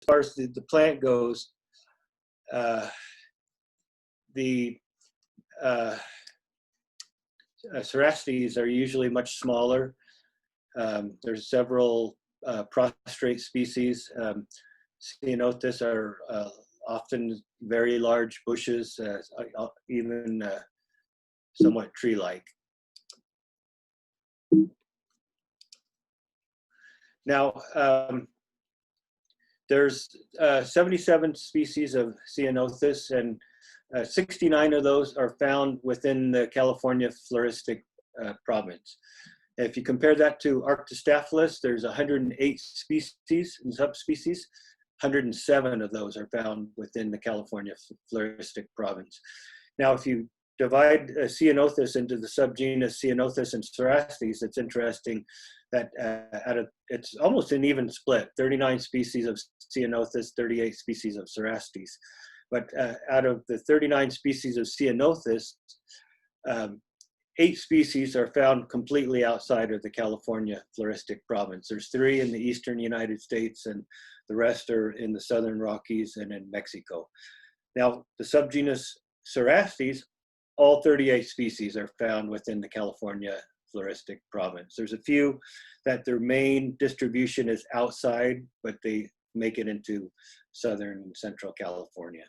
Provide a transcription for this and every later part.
far as the plant goes, the Cerastes are usually much smaller. There's several prostrate species. Ceanothus are often very large bushes, even somewhat tree-like. Now, there's 77 species of Ceanothus, and 69 of those are found within the California floristic province. If you compare that to Arctostaphylos, there's 108 species and subspecies. 107 of those are found within the California floristic province. Now, if you divide Ceanothus into the subgenus Ceanothus and Cerastes, it's interesting that it's almost an even split, 39 species of Ceanothus, 38 species of Cerastes. But out of the 39 species of Ceanothus, 8 species are found completely outside of the California floristic province. There's 3 in the eastern United States, and the rest are in the southern Rockies and in Mexico. Now, the subgenus Cerastes, all 38 species are found within the California floristic province. There's a few that their main distribution is outside, but they make it into southern and central California.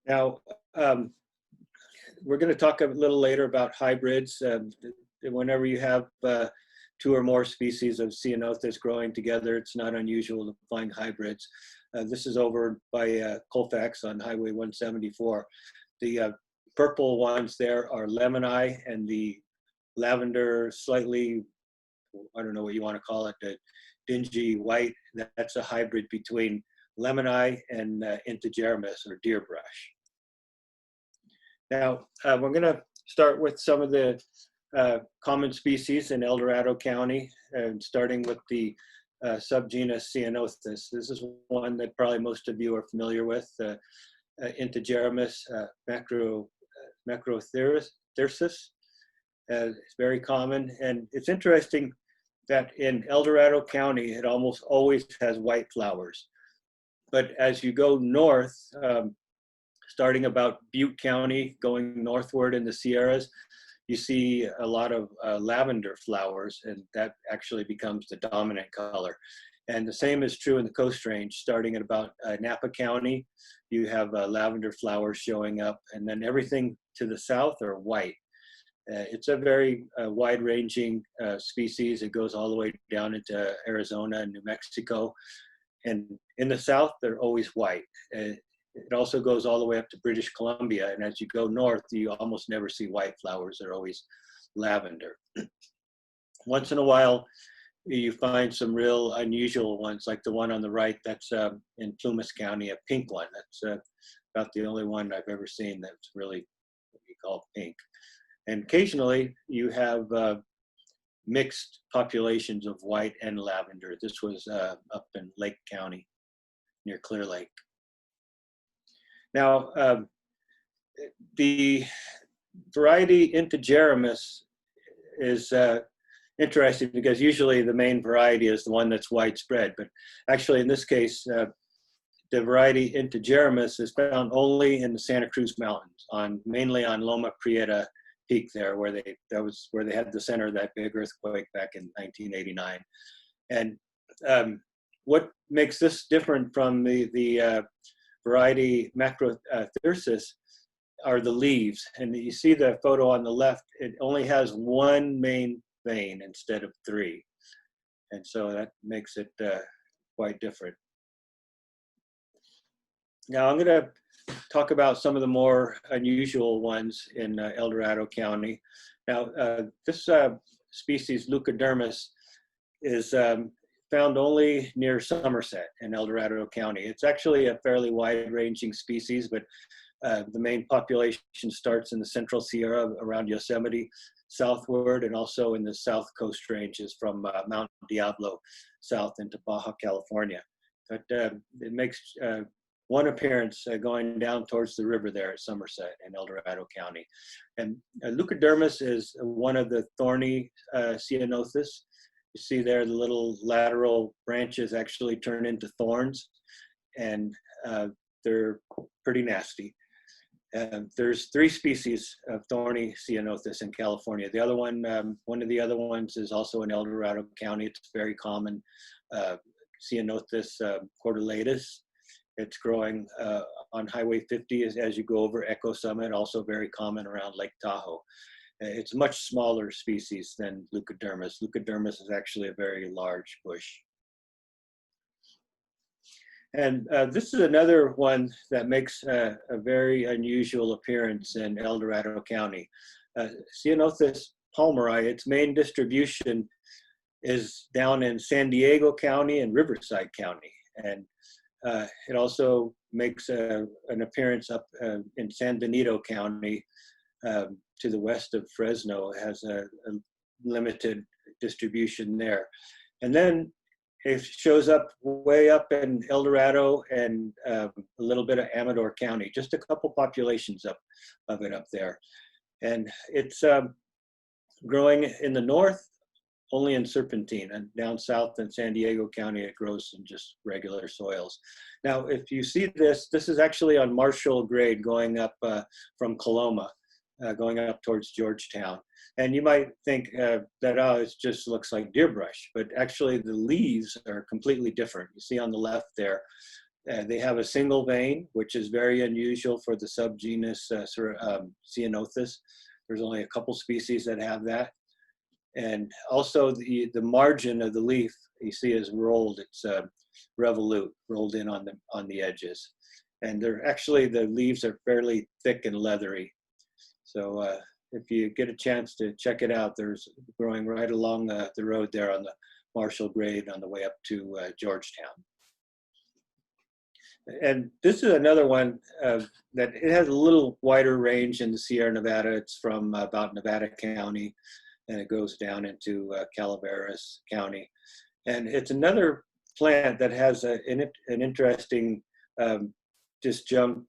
Now, we're going to talk a little later about hybrids. Whenever you have 2 or more species of Ceanothus growing together, it's not unusual to find hybrids. This is over by Colfax on Highway 174. The purple ones there are lemoni, and the lavender, slightly, I don't know what you want to call it, the dingy white, that's a hybrid between lemoni and Untitled or deerbrush. Now, we're going to start with some of the common species in El Dorado County, and starting with the subgenus Ceanothus. This is one that probably most of you are familiar with, Untitled macrothyrsus. It's very common, and it's interesting that in El Dorado County, it almost always has white flowers. But as you go north, starting about Butte County, going northward in the Sierras, you see a lot of lavender flowers, and that actually becomes the dominant color. And the same is true in the Coast Range. Starting at about Napa County, you have lavender flowers showing up, and then everything to the south are white. It's a very wide-ranging species. It goes all the way down into Arizona and New Mexico. And in the south, they're always white. It also goes all the way up to British Columbia. And as you go north, you almost never see white flowers. They're always lavender. Once in a while, you find some real unusual ones, like the one on the right. That's in Plumas County, a pink one. That's about the only one I've ever seen that's really what you call pink. And occasionally, you have mixed populations of white and lavender. This was up in Lake County, near Clear Lake. Now, the variety Untitled is interesting because usually the main variety is the one that's widespread, but actually in this case, the variety Untitled is found only in the Santa Cruz Mountains, mainly on Loma Prieta Peak there, where they had the center of that big earthquake back in 1989. And what makes this different from the variety macrothyrsus are the leaves. And you see the photo on the left, it only has 1 main vein instead of 3. And so that makes it quite different. Now I'm going to talk about some of the more unusual ones in El Dorado County. Now this species, leucodermis, is found only near Somerset in El Dorado County. It's actually a fairly wide-ranging species, but the main population starts in the Central Sierra around Yosemite southward, and also in the South Coast ranges from Mount Diablo south into Baja California. But it makes one appearance going down towards the river there at Somerset in El Dorado County. And leucodermis is one of the thorny Ceanothus. You see there the little lateral branches actually turn into thorns, and they're pretty nasty. There's 3 species of thorny Ceanothus in California. The other one, one of the other ones is also in El Dorado County. It's very common, Ceanothus cordylatus. It's growing on Highway 50 as you go over Echo Summit, also very common around Lake Tahoe. It's a much smaller species than leucodermis. Leucodermis is actually a very large bush. And this is another one that makes a very unusual appearance in El Dorado County. Ceanothus palmeri, its main distribution is down in San Diego County and Riverside County. And it also makes an appearance up in San Benito County to the west of Fresno. It has a limited distribution there. And then it shows up way up in El Dorado and a little bit of Amador County, just a couple populations of it up there. And it's growing in the north, only in serpentine, and down south in San Diego County, it grows in just regular soils. Now, if you see this is actually on Marshall grade going up from Coloma, going up towards Georgetown. And you might think that, oh, it just looks like deer brush, but actually the leaves are completely different. You see on the left there, they have a single vein, which is very unusual for the subgenus Ceanothus. There's only a couple species that have that. And also the margin of the leaf you see is rolled. It's revolute, rolled in on the edges. And they're actually, the leaves are fairly thick and leathery. So if you get a chance to check it out, there's growing right along the road there on the Marshall grade on the way up to Georgetown. And this is another one that it has a little wider range in the Sierra Nevada. It's from about Nevada County, and it goes down into Calaveras County. And it's another plant that has an interesting disjunct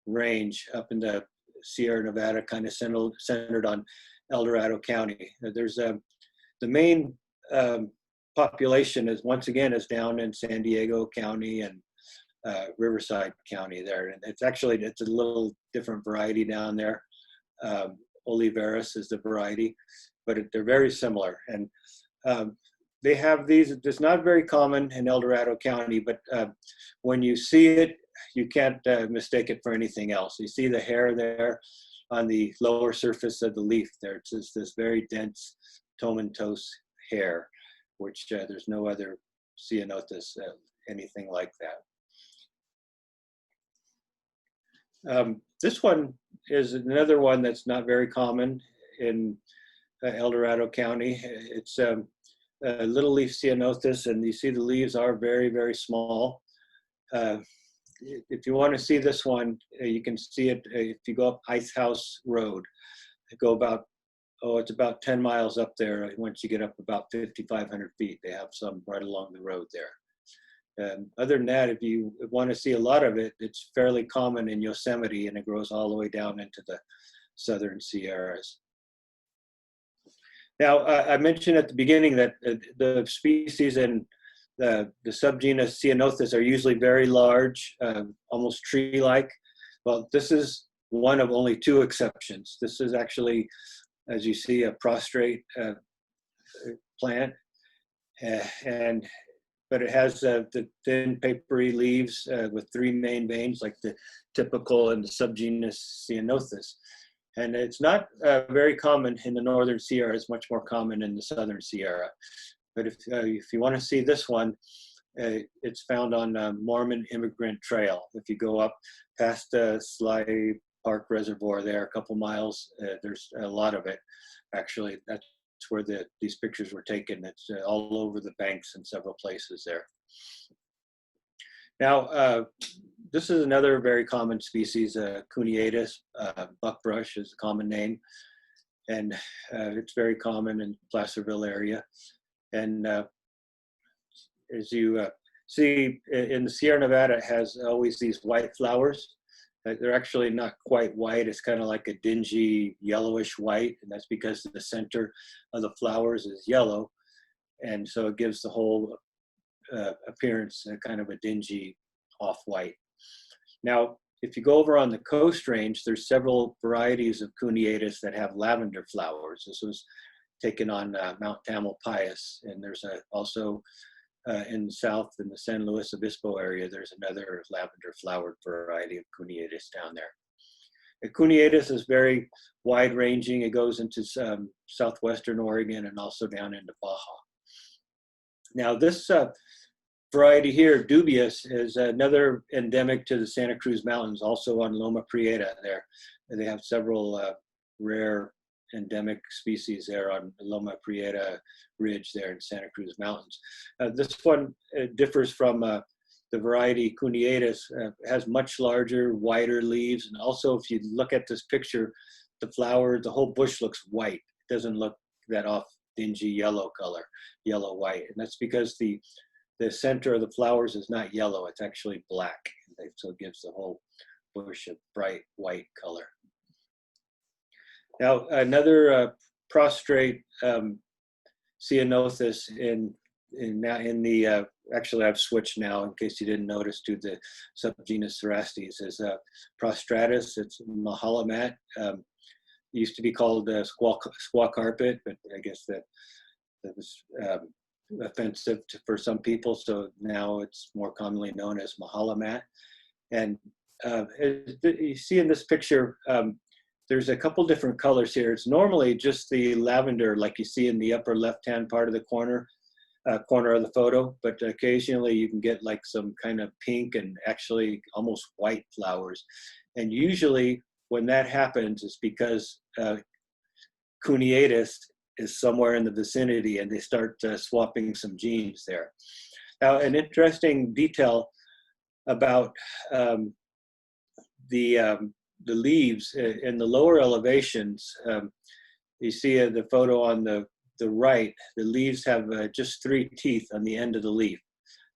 range up in the Sierra Nevada, kind of centered on El Dorado County. There's the main population is once again is down in San Diego County and Riverside County there, and it's a little different variety down there. Oliveris is the variety, but they're very similar. And they have these. It's not very common in El Dorado County, but when you see it, you can't mistake it for anything else. You see the hair there on the lower surface of the leaf there. It's just this very dense tomentose hair, which there's no other Ceanothus anything like that. This one is another one that's not very common in El Dorado County. It's a little leaf Ceanothus, and you see the leaves are very, very small. If you want to see this one, you can see it if you go up Ice House Road. Go about, it's about 10 miles up there. Once you get up about 5,500 feet, they have some right along the road there. Other than that, if you want to see a lot of it, it's fairly common in Yosemite, and it grows all the way down into the southern Sierras. Now, I mentioned at the beginning that the species in the subgenus Ceanothus are usually very large, almost tree-like. Well, this is one of only 2 exceptions. This is actually, as you see, a prostrate plant, but it has the thin papery leaves with 3 main veins, like the typical in the subgenus Ceanothus. And it's not very common in the northern Sierra. It's much more common in the southern Sierra. But if you want to see this one, it's found on Mormon Immigrant Trail. If you go up past Sly Park Reservoir there, a couple miles, there's a lot of it. Actually, that's where these pictures were taken. It's all over the banks in several places there. Now, this is another very common species, Cuneatus, buckbrush is a common name. And it's very common in Placerville area. And as you see in the Sierra Nevada, it has always these white flowers. They're actually not quite white. It's kind of like a dingy yellowish white, and that's because the center of the flowers is yellow. and so it gives the whole appearance kind of a dingy off-white. Now, if you go over on the Coast Range, there's several varieties of Cuneatus that have lavender flowers. This was taken on Mount Tamalpais, and there's also in the south, in the San Luis Obispo area, there's another lavender flowered variety of Cuneatus down there. The Cuneatus is very wide-ranging. It goes into southwestern Oregon and also down into Baja. Now this variety here, dubious, is another endemic to the Santa Cruz Mountains, also on Loma Prieta there. They have several rare endemic species there on Loma Prieta Ridge there in Santa Cruz Mountains. This one differs from the variety Cuneatus, has much larger, wider leaves. And also if you look at this picture, the flower, the whole bush looks white. It doesn't look that off dingy yellow color, yellow-white. And that's because the center of the flowers is not yellow, it's actually black. So it gives the whole bush a bright white color. Now, another prostrate Ceanothus actually I've switched now in case you didn't notice to the subgenus Cerastes, is prostratus. It's Mahala mat. It used to be called squaw carpet, but I guess that was offensive for some people, so now it's more commonly known as Mahala mat. And you see in this picture, there's a couple different colors here. It's normally just the lavender, like you see in the upper left-hand part of the corner of the photo, but occasionally you can get like some kind of pink and actually almost white flowers. And usually when that happens, it's because Cuneatus is somewhere in the vicinity and they start swapping some genes there. Now, an interesting detail about the leaves in the lower elevations, you see the photo on the right, the leaves have just 3 teeth on the end of the leaf,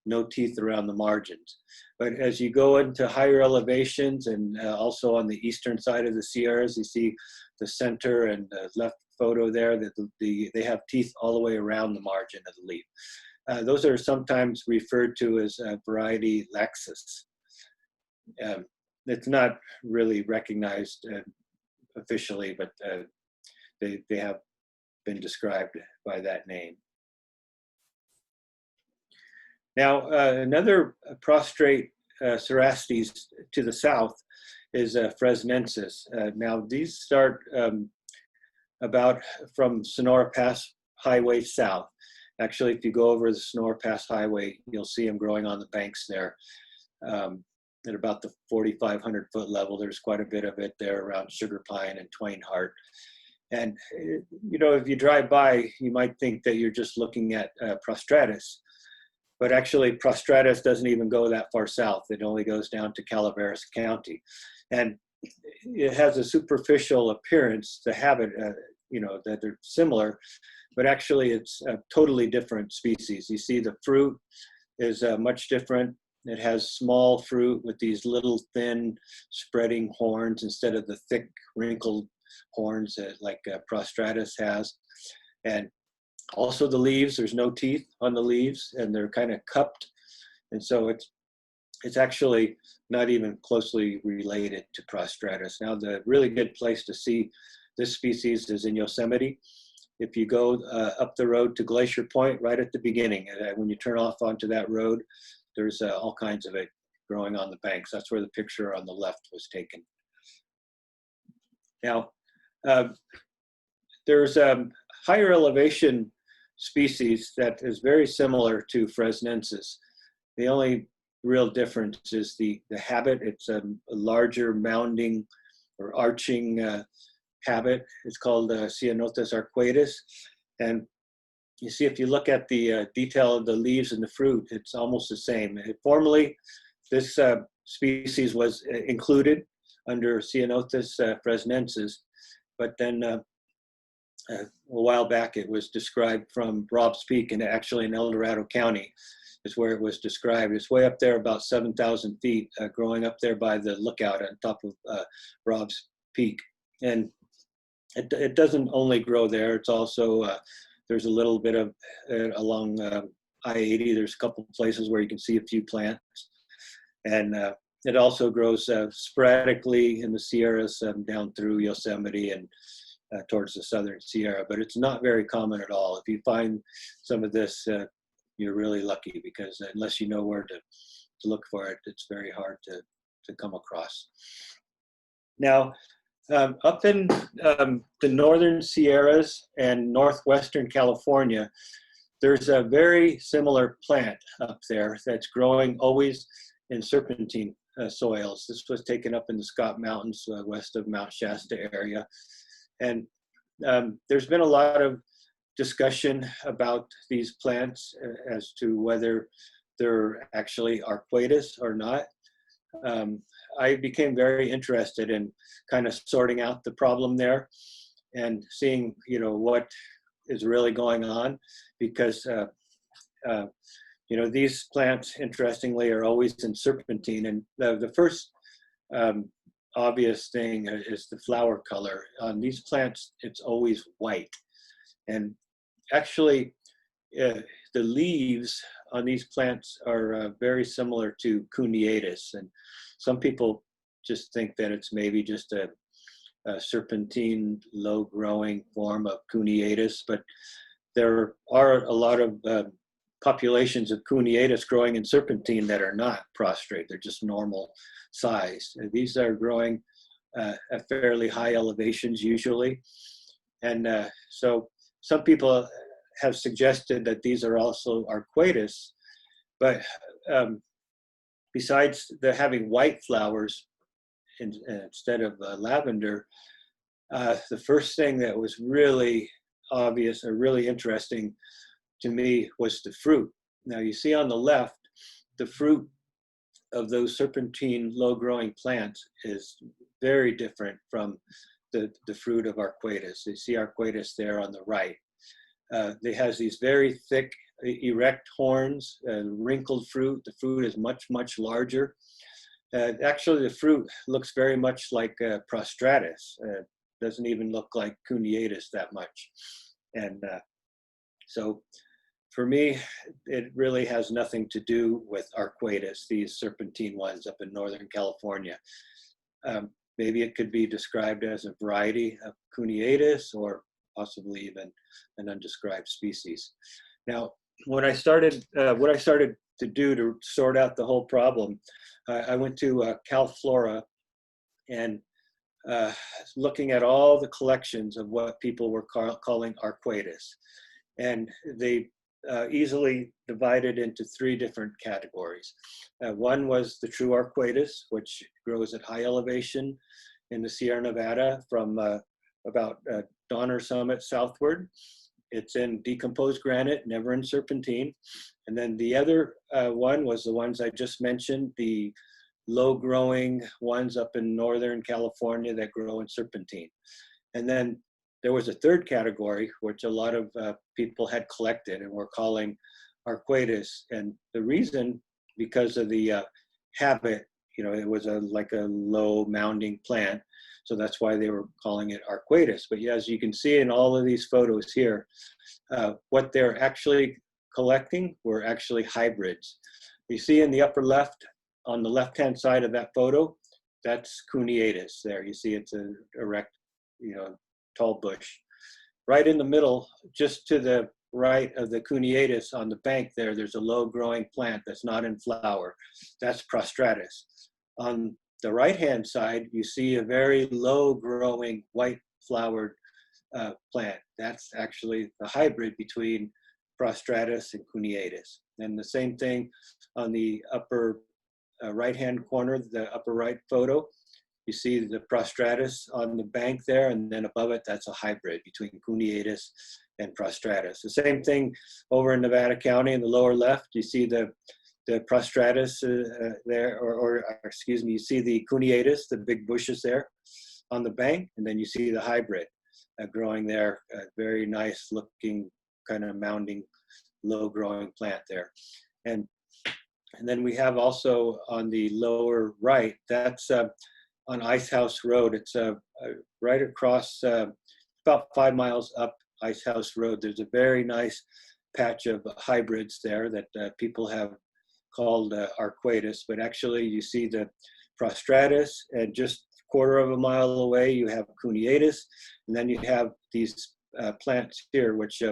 no teeth around the margins. But as you go into higher elevations and also on the eastern side of the Sierras, you see the center and the left photo there that they have teeth all the way around the margin of the leaf. Those are sometimes referred to as variety laxus. It's not really recognized officially, but they have been described by that name. Now, another prostrate Cerastes to the south is fresnensis. Now, these start about from Sonora Pass Highway south. Actually, if you go over the Sonora Pass Highway, you'll see them growing on the banks there. At about the 4,500 foot level, there's quite a bit of it there around Sugar Pine and Twain Heart. And, you know, if you drive by, you might think that you're just looking at prostratus, but actually prostratus doesn't even go that far south. It only goes down to Calaveras County. And it has a superficial appearance, the habit, you know, that they're similar, but actually it's a totally different species. You see the fruit is much different. It has small fruit with these little thin spreading horns instead of the thick wrinkled horns that like prostratus has. And also the leaves, there's no teeth on the leaves and they're kind of cupped. And so it's actually not even closely related to prostratus. Now, the really good place to see this species is in Yosemite. If you go up the road to Glacier Point, right at the beginning, when you turn off onto that road, there's all kinds of it growing on the banks. That's where the picture on the left was taken. Now, there's a higher elevation species that is very similar to fresnensis. The only real difference is the habit. It's a larger mounding or arching habit. It's called Ceanothus arctostaphylos. And you see, if you look at the detail of the leaves and the fruit, it's almost the same. Formerly, this species was included under Ceanothus fresnensis, but then a while back it was described from Rob's Peak, and actually in El Dorado County is where it was described. It's way up there, about 7,000 feet, growing up there by the lookout on top of Rob's Peak. And it doesn't only grow there, it's also there's a little bit of, along I-80, there's a couple of places where you can see a few plants. And it also grows sporadically in the Sierras down through Yosemite and towards the southern Sierra, but it's not very common at all. If you find some of this, you're really lucky, because unless you know where to look for it, it's very hard to come across. Now, up in the northern Sierras and northwestern California, there's a very similar plant up there that's growing always in serpentine soils. This was taken up in the Scott Mountains west of Mount Shasta area. And there's been a lot of discussion about these plants as to whether they're actually arcuatus or not. I became very interested in kind of sorting out the problem there and seeing, you know, what is really going on, because you know, these plants, interestingly, are always in serpentine, and the first obvious thing is the flower color. On these plants, it's always white. And actually, the leaves on these plants are very similar to cuneatus. And some people just think that it's maybe just a serpentine, low-growing form of cuneatus, but there are a lot of populations of cuneatus growing in serpentine that are not prostrate. They're just normal size. These are growing at fairly high elevations usually. And so some people have suggested that these are also arcuatus, but besides having white flowers instead of lavender, the first thing that was really obvious or really interesting to me was the fruit. Now you see on the left, the fruit of those serpentine low-growing plants is very different from the fruit of arcuatus. You see arcuatus there on the right. It has these very thick, erect horns, wrinkled fruit. The fruit is much, much larger. Actually, the fruit looks very much like prostratus. Doesn't even look like cuneatus that much. And so for me, it really has nothing to do with arcuatus, these serpentine ones up in Northern California. Maybe it could be described as a variety of cuneatus, or possibly even an undescribed species. Now, when I started, what I started to do to sort out the whole problem, I went to CalFlora and looking at all the collections of what people were calling arcuatus. And they easily divided into three different categories. One was the true arcuatus, which grows at high elevation in the Sierra Nevada from about Donner Summit southward. It's in decomposed granite, never in serpentine. And then the other one was the ones I just mentioned, the low-growing ones up in Northern California that grow in serpentine. And then there was a third category, which a lot of people had collected and were calling arcuatus. And the reason, because of the habit, you know, it was like a low mounding plant. So that's why they were calling it arcuatus. But as you can see in all of these photos here, what they're actually collecting were actually hybrids. You see in the upper left, on the left-hand side of that photo, that's cuneatus there. You see it's an erect, you know, tall bush. Right in the middle, just to the right of the cuneatus on the bank there, there's a low-growing plant that's not in flower. That's prostratus. On the right-hand side, you see a very low-growing, white-flowered plant. That's actually the hybrid between prostratus and cuneatus. And the same thing on the upper right-hand corner, the upper right photo. You see the prostratus on the bank there, and then above it, that's a hybrid between cuneatus and prostratus. The same thing over in Nevada County in the lower left, you see the prostratus there, or excuse me, you see the cuneatus, the big bushes there on the bank, and then you see the hybrid growing there, a very nice looking kind of mounding, low growing plant there. And then we have also on the lower right, that's on Ice House Road. It's right across, about 5 miles up Ice House Road, there's a very nice patch of hybrids there that people have called arcuatus, but actually you see the prostratus, and just a quarter of a mile away you have cuneatus, and then you have these plants here, which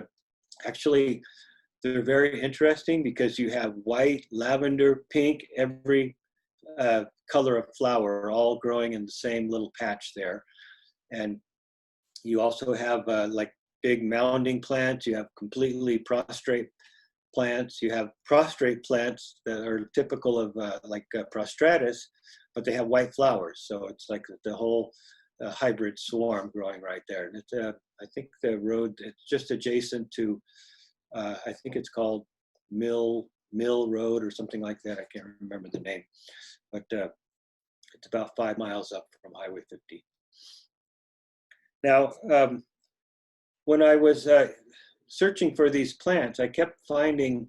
actually they're very interesting because you have white, lavender, pink, every color of flower all growing in the same little patch there. And you also have like big mounding plants, you have completely prostrate plants, you have prostrate plants that are typical of prostratus, but they have white flowers. So it's like the whole hybrid swarm growing right there. And it's, I think the road, it's just adjacent to, I think it's called Mill Road or something like that. I can't remember the name, but it's about 5 miles up from Highway 50. Now, when I was searching for these plants, I kept finding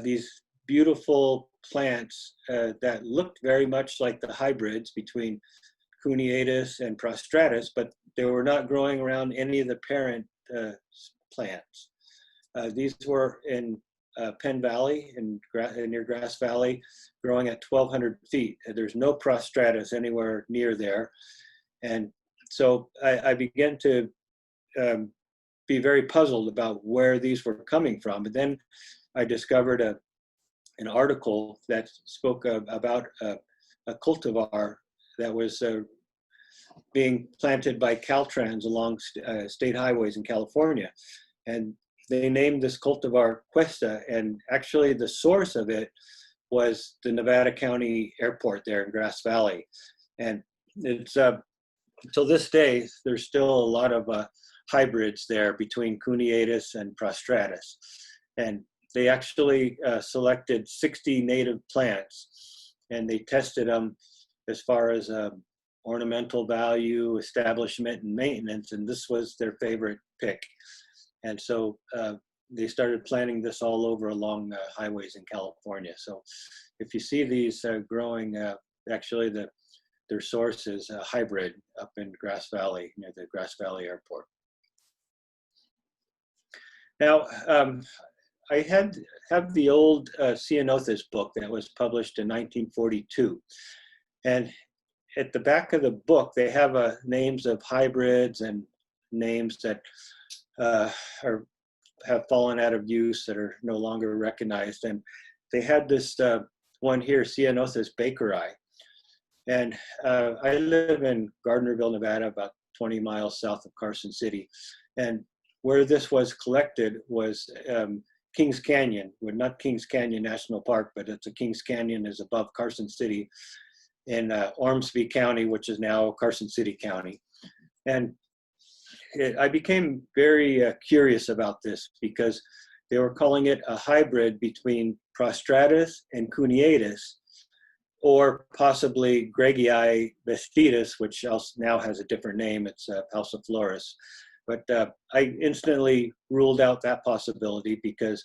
these beautiful plants that looked very much like the hybrids between cuneatus and prostratus, but they were not growing around any of the parent plants. These were in Penn Valley, near Grass Valley, growing at 1,200 feet. There's no prostratus anywhere near there. And so I began to be very puzzled about where these were coming from. But then I discovered an article that spoke about a cultivar that was being planted by Caltrans along state highways in California. And they named this cultivar Cuesta, and actually the source of it was the Nevada County Airport there in Grass Valley. And it's, till this day, there's still a lot of hybrids there between cuneatus and prostratus. And they actually selected 60 native plants, and they tested them as far as ornamental value, establishment, and maintenance, and this was their favorite pick. And so they started planting this all over along highways in California. So if you see these growing, actually their source is a hybrid up in Grass Valley, near the Grass Valley Airport. Now, I have the old Ceanothus book that was published in 1942. And at the back of the book, they have names of hybrids and names that have fallen out of use, that are no longer recognized. And they had this one here, Ceanothus bakeri. And I live in Gardnerville, Nevada, about 20 miles south of Carson City. And where this was collected was Kings Canyon, well, not Kings Canyon National Park, but it's a Kings Canyon is above Carson City in Ormsby County, which is now Carson City County. And I became very curious about this because they were calling it a hybrid between prostratus and cuneatus, or possibly Gregii vestitus, which now has a different name. It's Pauciflorus. But I instantly ruled out that possibility because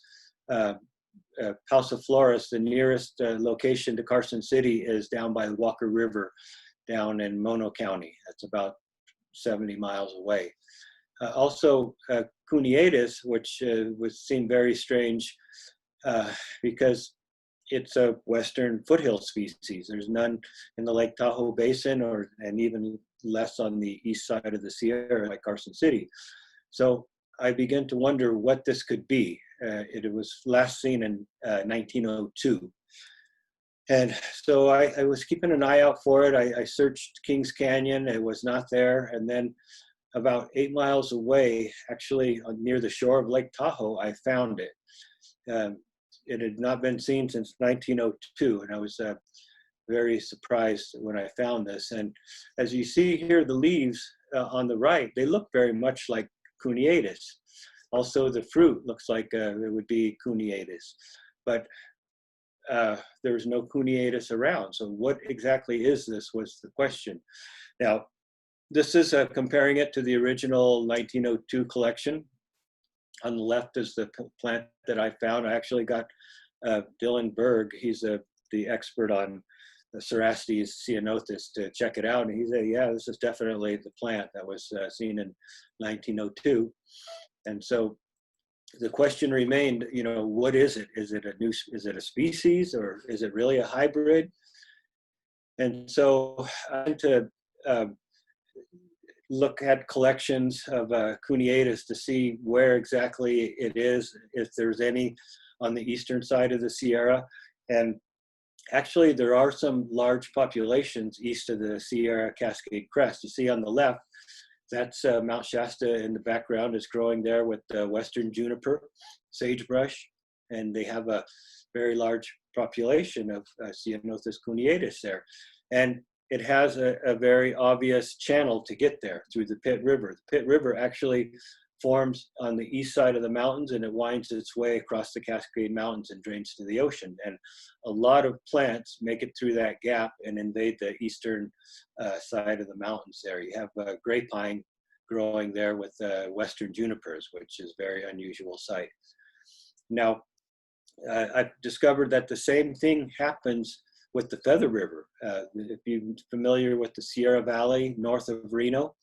Pauciflorus, the nearest location to Carson City, is down by the Walker River, down in Mono County. That's about 70 miles away. Also, cuneatus, which seemed very strange because it's a western foothill species. There's none in the Lake Tahoe Basin, and even less on the east side of the Sierra, like Carson City. So I began to wonder what this could be. It was last seen in 1902. And so I was keeping an eye out for it. I searched Kings Canyon, it was not there. And then about 8 miles away, actually near the shore of Lake Tahoe, I found it. It had not been seen since 1902, and I was very surprised when I found this. And as you see here, the leaves on the right, they look very much like cuneatus. Also, the fruit looks like it would be cuneatus, but there was no cuneatus around. So what exactly is this was the question. Now, this is comparing it to the original 1902 collection. On the left is the plant that I found. I actually got Dylan Berg, he's the expert on the Cerastes ceanothus, to check it out. And he said, yeah, this is definitely the plant that was seen in 1902. And so the question remained, you know, what is it? Is it a species, or is it really a hybrid? And so I went to look at collections of Cuneatus to see where exactly it is, if there's any on the eastern side of the Sierra. And actually, there are some large populations east of the Sierra Cascade Crest. You see on the left, that's Mount Shasta in the background is growing there with western juniper, sagebrush, and they have a very large population of Ceanothus cuneatus there. And it has a very obvious channel to get there through the Pitt River. The Pitt River actually forms on the east side of the mountains, and it winds its way across the Cascade Mountains and drains to the ocean. And a lot of plants make it through that gap and invade the eastern side of the mountains there. You have gray pine growing there with western junipers, which is a very unusual sight. Now, I've discovered that the same thing happens with the Feather River. If you're familiar with the Sierra Valley north of Reno,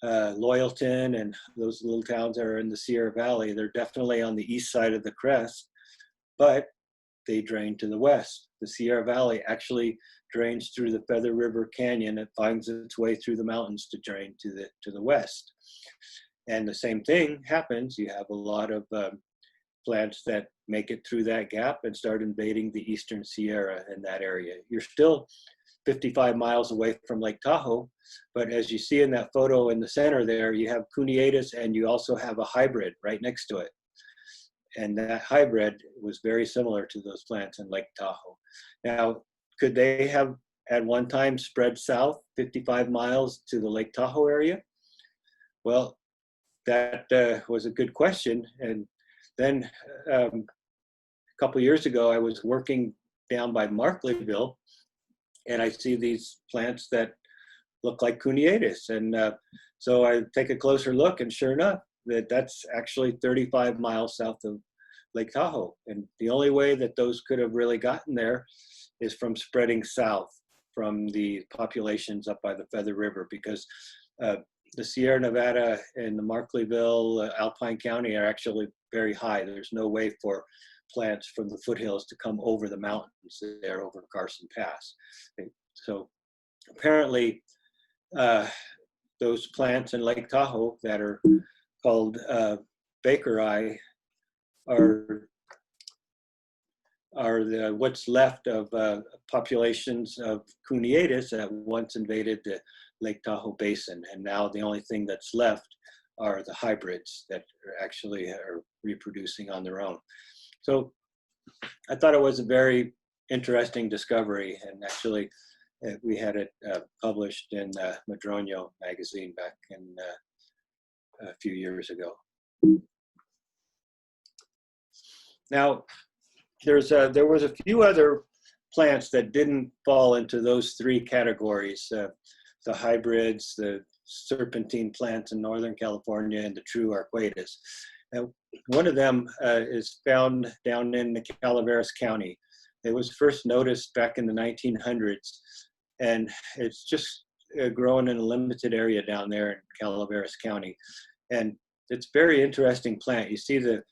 Loyalton and those little towns that are in the Sierra Valley, they're definitely on the east side of the crest, but they drain to the west. The Sierra Valley actually drains through the Feather River Canyon. It finds its way through the mountains to drain to the west. And the same thing happens. You have a lot of plants that make it through that gap and start invading the eastern Sierra in that area. You're still 55 miles away from Lake Tahoe, but as you see in that photo in the center there, you have Cuneatus and you also have a hybrid right next to it. And that hybrid was very similar to those plants in Lake Tahoe. Now, could they have at one time spread south 55 miles to the Lake Tahoe area? Well, that was a good question. And then a couple years ago, I was working down by Markleyville, and I see these plants that look like Cuneatus. And so I take a closer look, and sure enough, that's actually 35 miles south of Lake Tahoe. And the only way that those could have really gotten there is from spreading south from the populations up by the Feather River, because the Sierra Nevada and the Markleyville, Alpine County are actually very high. There's no way for plants from the foothills to come over the mountains there over Carson Pass. So apparently those plants in Lake Tahoe that are called Bakeri are what's left of populations of Cuneatus that once invaded the Lake Tahoe Basin. And now the only thing that's left are the hybrids that actually are reproducing on their own. So I thought it was a very interesting discovery, and actually we had it published in Madroño magazine back in a few years ago. Now, there was a few other plants that didn't fall into those three categories, the hybrids, the serpentine plants in Northern California, and the true arcuatus. And one of them is found down in Calaveras County. It was first noticed back in the 1900s, and it's just growing in a limited area down there in Calaveras County. And it's a very interesting plant. You see the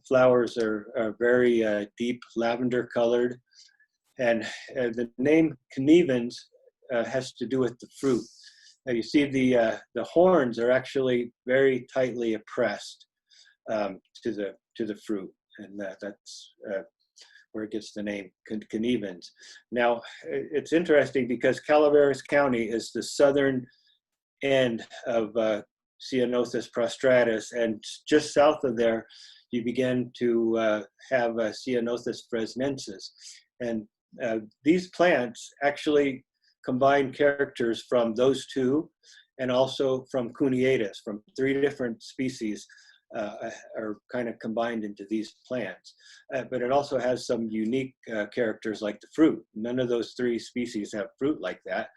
flowers are very deep lavender colored, and the name Conifers has to do with the fruit. Now you see the horns are actually very tightly oppressed to the fruit, and that's where it gets the name Conifers. Now it's interesting because Calaveras County is the southern end of Ceanothus prostratus, and just south of there you begin to have Ceanothus fresnensis. And these plants actually combine characters from those two and also from Cuneatus, from three different species are kind of combined into these plants. But it also has some unique characters like the fruit. None of those three species have fruit like that.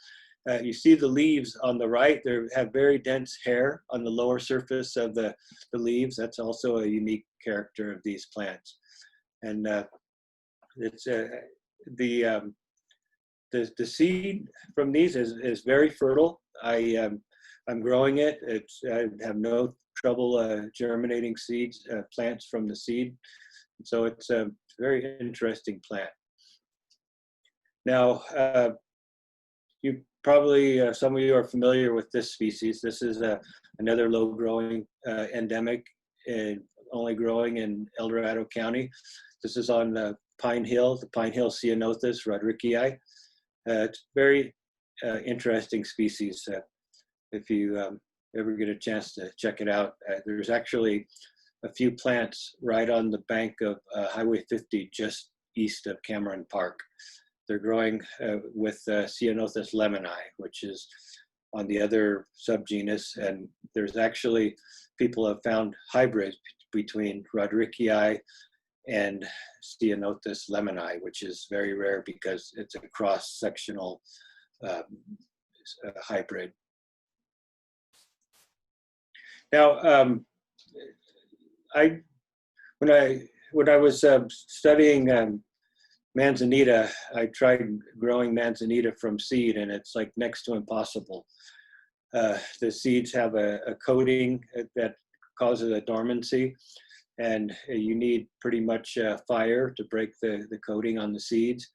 You see the leaves on the right, they have very dense hair on the lower surface of the leaves. That's also a unique character of these plants. And it's the seed from these is very fertile. I I'm growing it. I have no trouble germinating seeds, plants from the seed. So it's a very interesting plant. Now, you probably, some of you are familiar with this species. This is another low-growing endemic, only growing in El Dorado County. This is on the Pine Hill Ceanothus rodrickii. It's very interesting species. If you ever get a chance to check it out, there's actually a few plants right on the bank of Highway 50 just east of Cameron Park. They're growing with Ceanothus lemoni, which is on the other subgenus, and there's actually, people have found hybrids between rodrickii and Ceanothus lemoni, which is very rare because it's a cross-sectional hybrid. Now, when I was studying Manzanita, I tried growing Manzanita from seed, and it's like next to impossible. The seeds have a coating that causes a dormancy, and you need pretty much fire to break the coating on the seeds,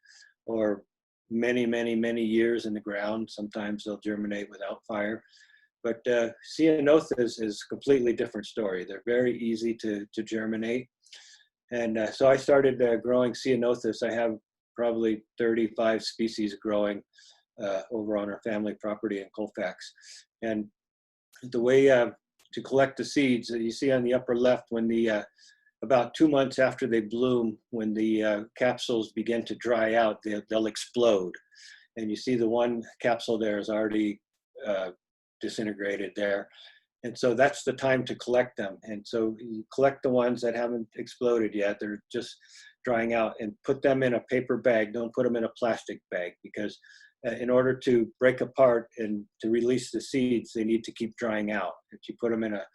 or many, many, many years in the ground. Sometimes they'll germinate without fire. But Ceanothus is a completely different story. They're very easy to germinate. And so I started growing Ceanothus. I have probably 35 species growing over on our family property in Colfax. And the way to collect the seeds, you see on the upper left, when the about 2 months after they bloom, when the capsules begin to dry out, they'll explode. And you see the one capsule there is already disintegrated there. And so that's the time to collect them. And so you collect the ones that haven't exploded yet, they're just drying out, and put them in a paper bag. Don't put them in a plastic bag, because in order to break apart and to release the seeds, they need to keep drying out. If you put them in a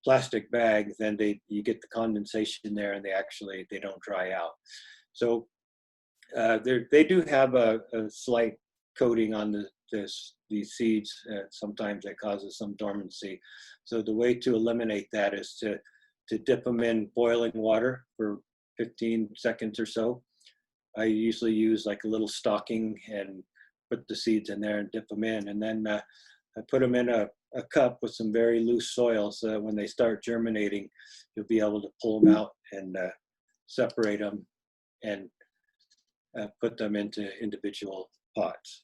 plastic bag, then you get the condensation there, and they don't dry out. So they do have a slight coating on these seeds. Sometimes that causes some dormancy. So the way to eliminate that is to dip them in boiling water for 15 seconds or so. I usually use like a little stocking and put the seeds in there and dip them in, and then I put them in a cup with some very loose soil, so that when they start germinating, you'll be able to pull them out and separate them and put them into individual pots.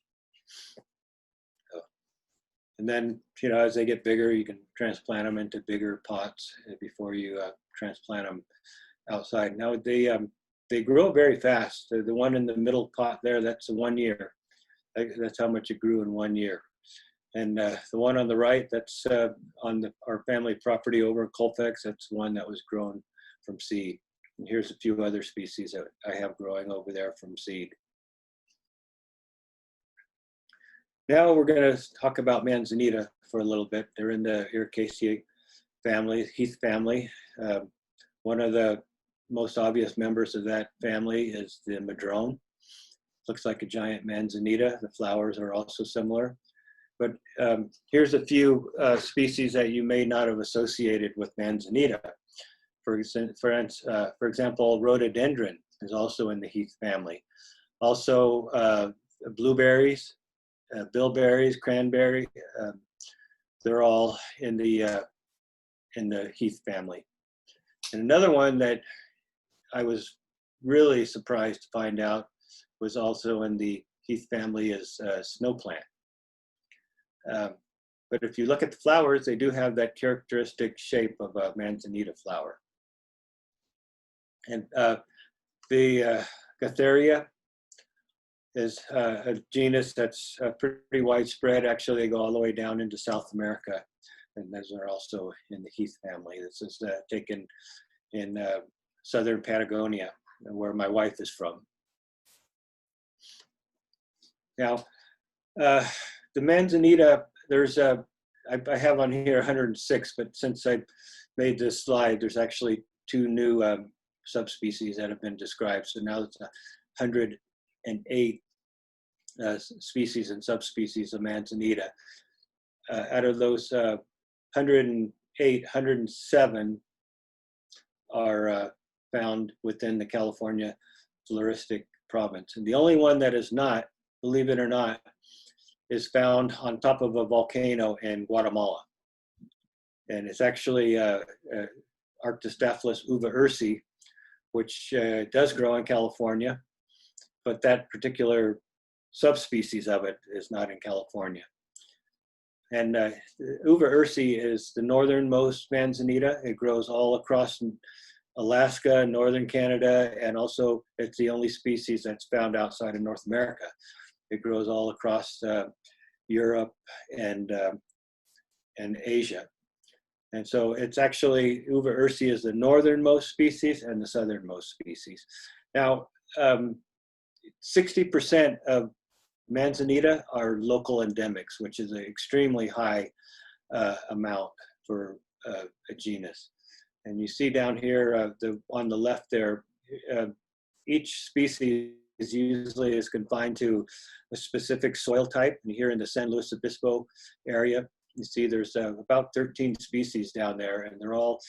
And then, as they get bigger, you can transplant them into bigger pots before you transplant them outside. Now, they grow very fast. The one in the middle pot there, that's 1 year. That's how much it grew in 1 year. And the one on the right, that's on our family property over in Colfax. That's one that was grown from seed. And here's a few other species that I have growing over there from seed. Now we're going to talk about Manzanita for a little bit. They're in the ERICACEA family, HEATH family. One of the most obvious members of that family is the madrone. Looks like a giant manzanita. The flowers are also similar. But here's a few species that you may not have associated with manzanita. For example, rhododendron is also in the HEATH family. Also, blueberries, bilberries, cranberry, they're all in the HEATH family. And another one that I was really surprised to find out was also in the HEATH family is snow plant. But if you look at the flowers, they do have that characteristic shape of a manzanita flower. And the Gatheria is a genus that's pretty widespread. Actually, they go all the way down into South America, and those are also in the HEATH family. This is taken in southern Patagonia, where my wife is from. Now, the manzanita, I have on here 106, but since I made this slide, there's actually 2 new subspecies that have been described. So now it's 108 species and subspecies of manzanita. out of those 108, 107 are found within the California floristic province. And the only one that is not, believe it or not, is found on top of a volcano in Guatemala. And it's actually Arctostaphylos uva ursi, which does grow in California, but that particular subspecies of it is not in California. And uva ursi is the northernmost manzanita. It grows all across Alaska, northern Canada, and also it's the only species that's found outside of North America. It grows all across Europe and Asia. And so it's actually, uva ursi is the northernmost species and the southernmost species. Now, 60% of Manzanita are local endemics, which is an extremely high amount for a genus. And you see down here on the left there, each species usually is confined to a specific soil type. And here in the San Luis Obispo area, you see there's about 13 species down there, and they're all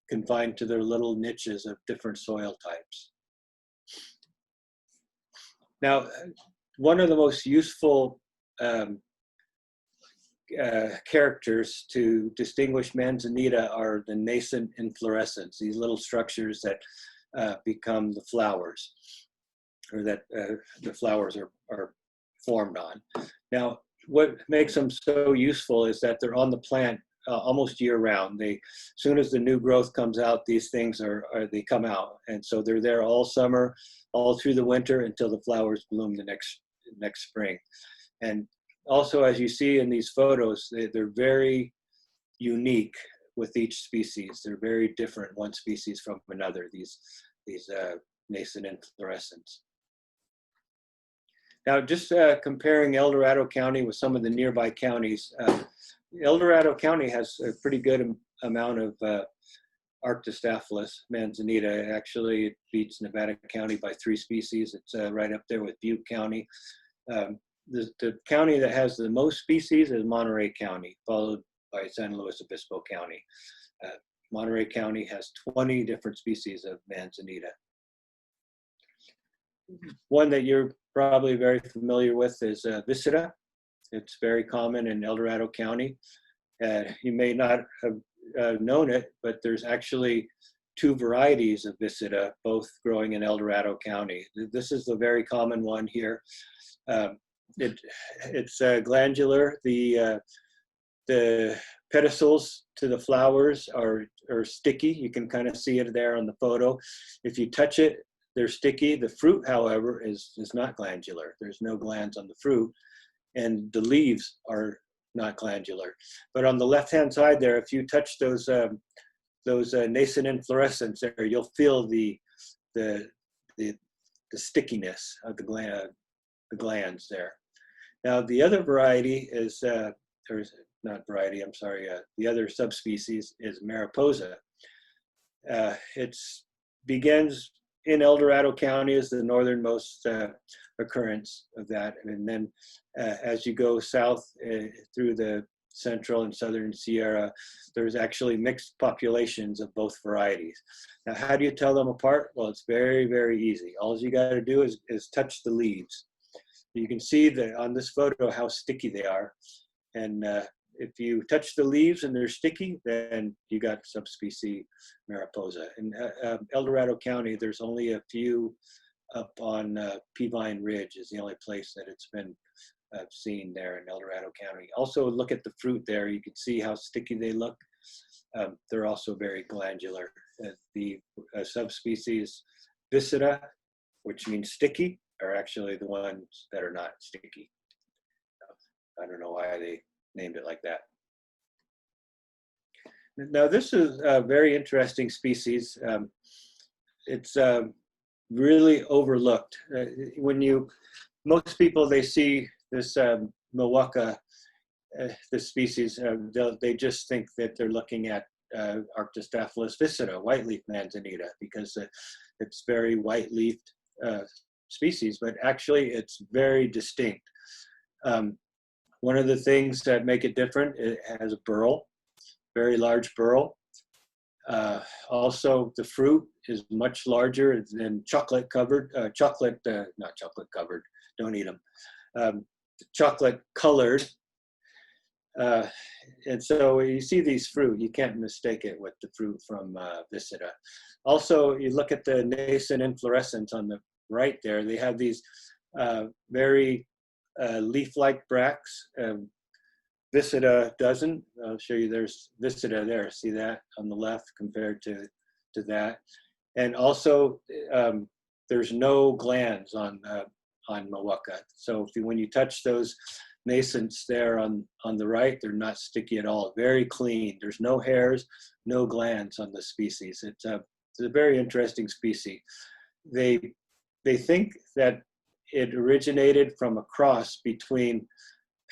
confined to their little niches of different soil types. Now, one of the most useful characters to distinguish Manzanita are the nascent inflorescence, these little structures that become the flowers, or that the flowers are formed on. Now, what makes them so useful is that they're on the plant almost year round. As soon as the new growth comes out, these things they come out. And so they're there all summer, all through the winter until the flowers bloom the next spring. And also, as you see in these photos, they're very unique with each species. They're very different, one species from another, these nascent inflorescence. Now, just comparing El Dorado County with some of the nearby counties, El Dorado County has a pretty good amount of Arctostaphylos manzanita. Actually, it beats Nevada County by 3 species. It's right up there with Butte County. The county that has the most species is Monterey County, followed by San Luis Obispo County. Monterey County has 20 different species of manzanita. One that you're probably very familiar with is Viscera. It's very common in El Dorado County. You may not have known it, but there's actually 2 varieties of Viscera, both growing in El Dorado County. This is the very common one here. It's glandular. The pedicels to the flowers are sticky. You can kind of see it there on the photo. If you touch it, they're sticky. The fruit, however, is not glandular. There's no glands on the fruit, and the leaves are not glandular. But on the left-hand side there, if you touch those nascent inflorescence there, you'll feel the stickiness of the glands there. Now, the other variety is, the other subspecies is Mariposa. It begins in El Dorado County as the northernmost occurrence of that. And then as you go south through the central and southern Sierra, there's actually mixed populations of both varieties. Now, how do you tell them apart? Well, it's very, very easy. All you got to do is touch the leaves. You can see that on this photo how sticky they are. And if you touch the leaves and they're sticky, then you got subspecies Mariposa. In El Dorado County, there's only a few up on Peavine Ridge is the only place that it's been seen there in El Dorado County. Also, look at the fruit there. You can see how sticky they look. They're also very glandular. The subspecies Viscera, which means sticky, are actually the ones that are not sticky. I don't know why they named it like that. Now, this is a very interesting species. It's really overlooked. Most people, they see this Milwaukee, this species, they just think that they're looking at Arctostaphylos viscera, white-leaf manzanita, because it's very white-leafed species, but actually it's very distinct. One of the things that make it different, it has a burl, very large burl. Also, the fruit is much larger than chocolate covered, not chocolate covered, don't eat them, chocolate colored. And so you see these fruit, you can't mistake it with the fruit from Visita. Also, you look at the nascent inflorescence on the right there, they have these very leaf-like bracts. Visita doesn't. I'll show you, there's Visita there, see that on the left compared to that. And also, there's no glands on Mawaka. So when you touch those nascents there on the right, they're not sticky at all, very clean. There's no hairs, no glands on the species. It's a very interesting species. They think that it originated from a cross between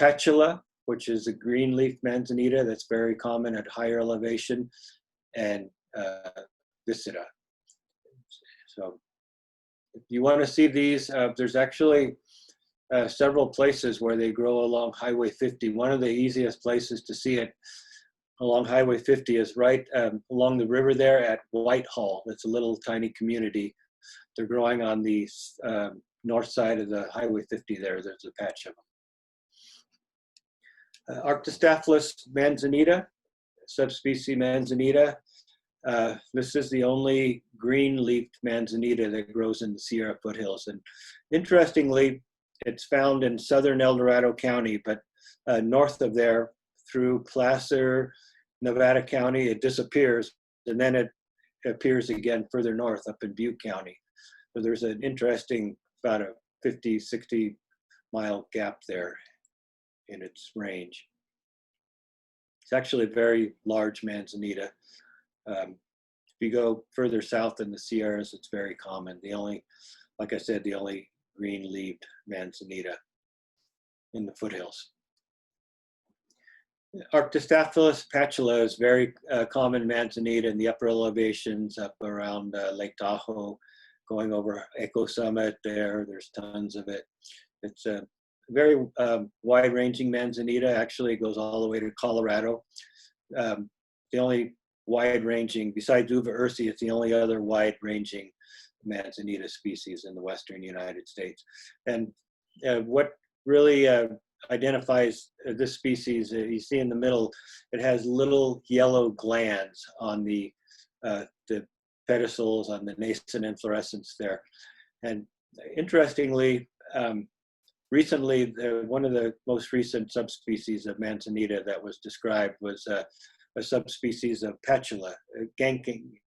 Patula, which is a green leaf manzanita that's very common at higher elevation, and Visita. So if you want to see these, there's actually several places where they grow along Highway 50. One of the easiest places to see it along Highway 50 is right along the river there at Whitehall. It's a little tiny community. They're growing on the north side of the Highway 50 there. There's a patch of them. Arctostaphylos manzanita, subspecies Manzanita. This is the only green-leafed manzanita that grows in the Sierra foothills. And interestingly, it's found in southern El Dorado County, but north of there, through Placer, Nevada County, it disappears, and then it appears again further north up in Butte County. So there's an interesting, about a 50, 60 mile gap there in its range. It's actually a very large manzanita. If you go further south in the Sierras, it's very common. The only, like I said, the only green-leaved manzanita in the foothills. Arctostaphylos patula is very common manzanita in the upper elevations up around Lake Tahoe, going over Echo Summit there. There's tons of it. It's a very wide-ranging manzanita. Actually, it goes all the way to Colorado. The only wide-ranging, besides Uva ursi, it's the only other wide-ranging Manzanita species in the western United States. And what really identifies this species, you see in the middle, it has little yellow glands on the pedicels, on the nascent inflorescence there. And interestingly, recently, one of the most recent subspecies of Manzanita that was described was a subspecies of Patula, Gankini.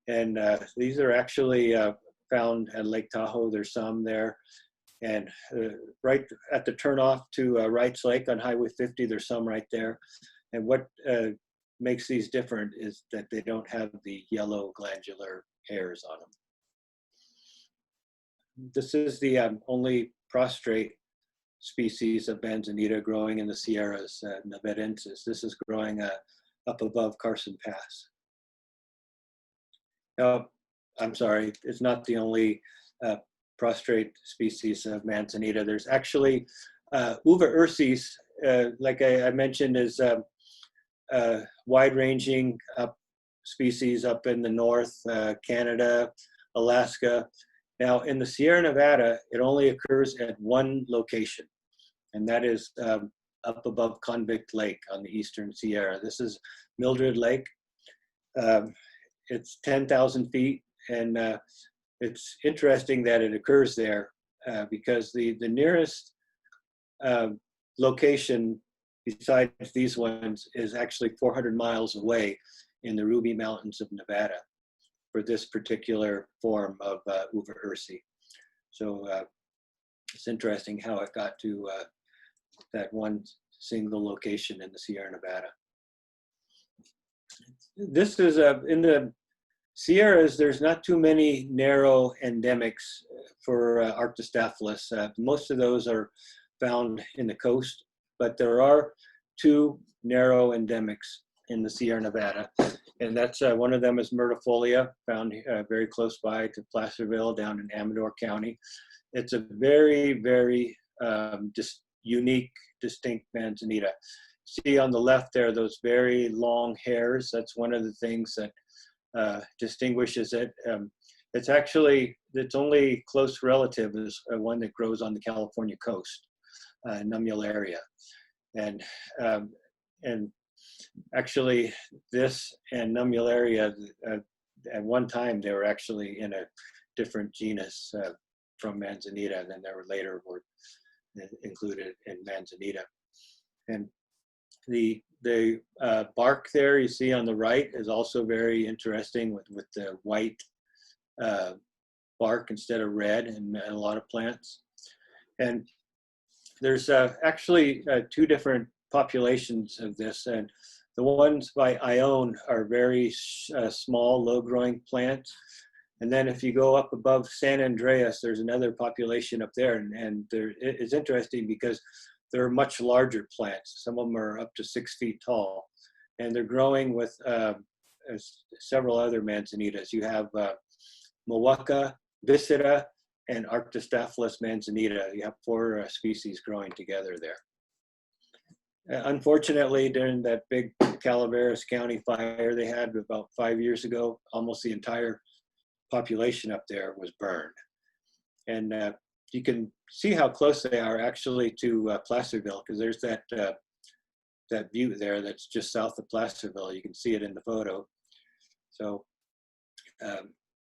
And these are actually found at Lake Tahoe. There's some there. And right at the turnoff to Wrights Lake on Highway 50, there's some right there. And what makes these different is that they don't have the yellow glandular hairs on them. This is the only prostrate species of Manzanita growing in the Sierras, Nevadensis. This is growing up above Carson Pass. Now, I'm sorry, it's not the only prostrate species of Manzanita. There's actually Uva ursis, like I mentioned, is wide-ranging species up in the north, Canada, Alaska. Now, in the Sierra Nevada, it only occurs at one location, and that is up above Convict Lake on the eastern Sierra. This is Mildred Lake. It's 10,000 feet, and it's interesting that it occurs there because the nearest location besides these ones is actually 400 miles away in the Ruby Mountains of Nevada for this particular form of Uva ursi. So it's interesting how it got to that one single location in the Sierra Nevada. This is in the Sierras, there's not too many narrow endemics for Arctostaphylos. Most of those are found in the coast, but there are two narrow endemics in the Sierra Nevada. And that's one of them is Myrtifolia, found very close by to Placerville down in Amador County. It's a very, very just unique, distinct Manzanita. See on the left there, those very long hairs. That's one of the things that distinguishes it. Its only close relative is one that grows on the California coast, Nummularia. And actually this and Nummularia, at one time they were actually in a different genus from Manzanita, and then they were later included in Manzanita. And the bark there you see on the right is also very interesting with the white bark instead of red in a lot of plants. And there's actually two different populations of this, and the ones I own are very small, low-growing plants. And then if you go up above San Andreas, there's another population up there, and it's interesting because they're much larger plants. Some of them are up to 6 feet tall, and they're growing with several other Manzanitas. You have Mawaka, Viscera, and Arctostaphylos manzanita. You have 4 species growing together there. Unfortunately, during that big Calaveras County fire they had about 5 years ago, almost the entire population up there was burned. And you can see how close they are actually to Placerville, because there's that view there that's just south of Placerville. You can see it in the photo. So,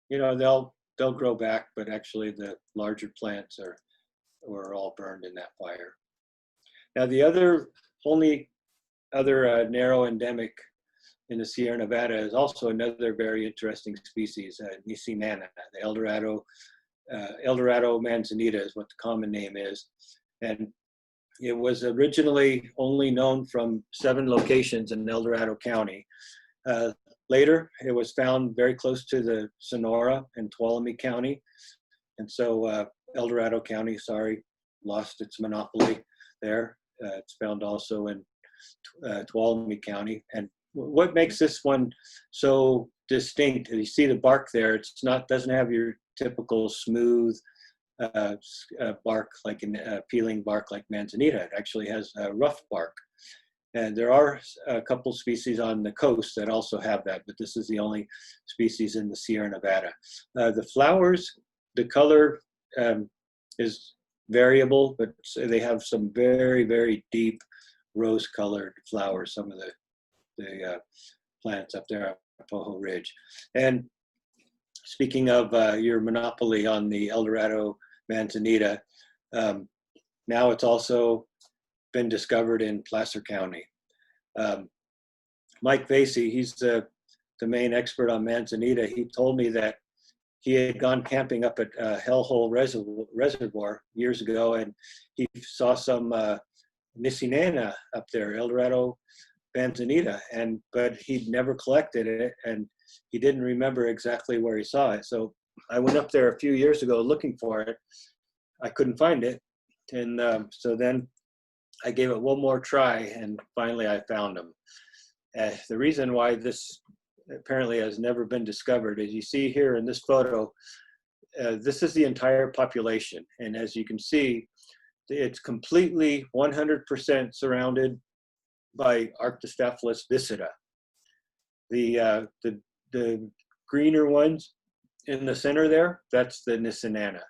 you know, they'll grow back, but actually the larger plants were all burned in that fire. Now the only other narrow endemic in the Sierra Nevada is also another very interesting species, Nisinana. The Eldorado manzanita is what the common name is. And it was originally only known from 7 locations in El Dorado County. Later, it was found very close to the Sonora and Tuolumne County. And so El Dorado County, lost its monopoly there. It's found also in Tuolumne County. And what makes this one so distinct, you see the bark there, doesn't have your typical smooth bark, like peeling bark like Manzanita. It actually has rough bark. And there are a couple species on the coast that also have that, but this is the only species in the Sierra Nevada. The flowers, the color is variable, but they have some very, very deep rose-colored flowers, some of the plants up there on Pojo Ridge. And speaking of your monopoly on the El Dorado manzanita, now it's also been discovered in Placer County. Mike Vasey, he's the main expert on manzanita. He told me that he had gone camping up at Hellhole Reservoir years ago, and he saw some Nisinana up there, El Dorado manzanita, but he'd never collected it, and he didn't remember exactly where he saw it. So I went up there a few years ago looking for it. I couldn't find it, and so then I gave it one more try, and finally I found them. The reason why this apparently has never been discovered is you see here in this photo, this is the entire population. And as you can see, it's completely 100% surrounded by Arctostaphylos viscera. The greener ones in the center there, that's the Nisinana.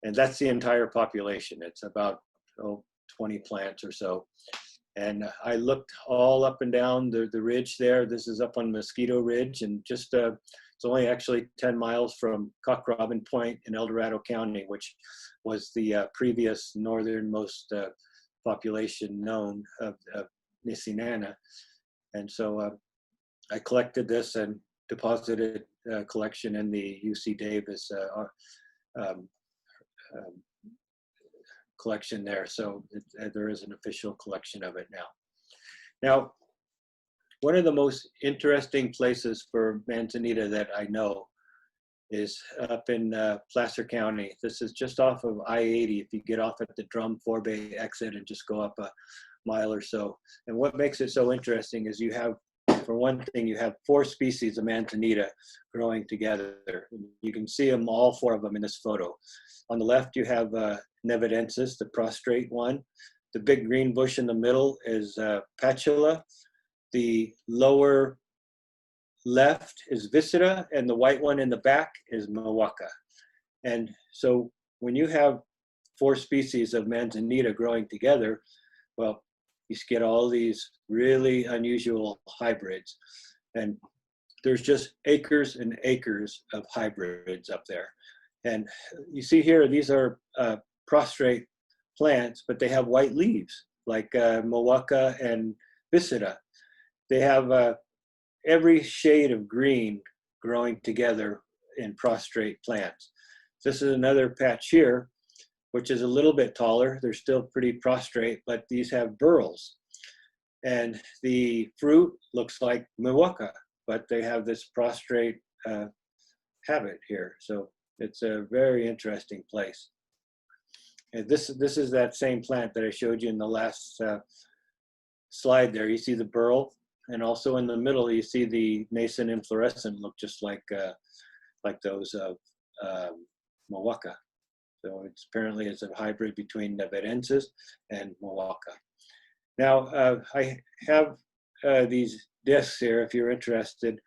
And that's the entire population. It's about 20 plants or so. And I looked all up and down the ridge there. This is up on Mosquito Ridge, and just it's only actually 10 miles from Cock Robin Point in El Dorado County, which was the previous northernmost population known of Nisinana. And so I collected this and deposited a collection in the UC Davis collection there. So there is an official collection of it now. Now, one of the most interesting places for manzanita that I know is up in Placer County. This is just off of I-80 if you get off at the Drum 4-Bay exit and just go up a mile or so. And what makes it so interesting is you have for one thing, you have 4 species of Manzanita growing together. You can see them, all 4 of them in this photo. On the left, you have Nevadensis, the prostrate one. The big green bush in the middle is Patula. The lower left is Viscera, and the white one in the back is Mawaka. And so when you have 4 species of Manzanita growing together, well, you get all these really unusual hybrids. And there's just acres and acres of hybrids up there. And you see here, these are prostrate plants, but they have white leaves, like Mawaka and Viscera. They have every shade of green growing together in prostrate plants. This is another patch here, which is a little bit taller. They're still pretty prostrate, but these have burls. And the fruit looks like Mawaka, but they have this prostrate habit here. So it's a very interesting place. And this is that same plant that I showed you in the last slide there. You see the burl, and also in the middle you see the nascent inflorescent look just like those of Mawaka. So it's apparently it's a hybrid between Nevadensis and Mawaka. Now I have these discs here if you're interested.